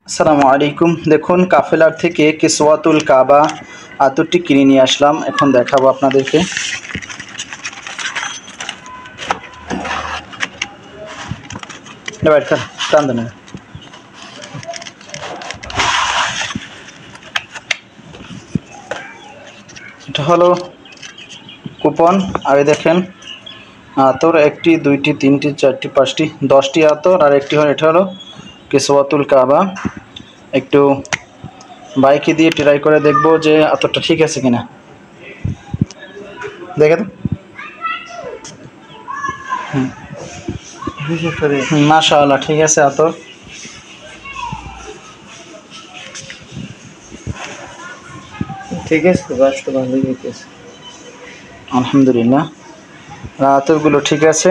আসসালামু আলাইকুম। দেখুন কাফেলার থেকে কিসওয়াতুল কাবা আতরটি কিনে নিয়ে আসলাম, এখন দেখাবো আপনাদেরকে। এটা হলো কুপন। আর দেখেন আতর একটি, দুইটি, তিনটি, চারটি, পাঁচটি, 10টি আতর, আর একটি হলো, এটা হলো কিসওয়াতুল কাবা। একটু বাইকে দিয়ে ট্রাই করে দেখবো যে আতরটা ঠিক আছে কিনা। দেখে তো মাশাআল্লাহ, ঠিক আছে আতর। ঠিক আছে তো, বাস তো ভালোই হইতেছে। আলহামদুলিল্লাহ, আতরগুলো ঠিক আছে।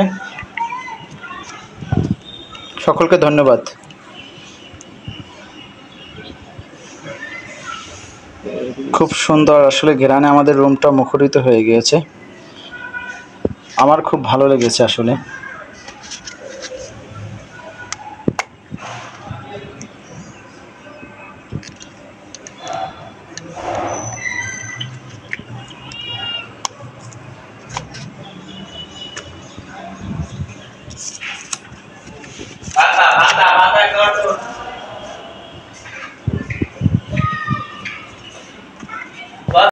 সকলকে ধন্যবাদ। খুব সুন্দর, আসলে ঘ্রাণে আমাদের রুমটা মুখরিত হয়ে গিয়েছে। আমার খুব ভালো লেগেছে আসলে।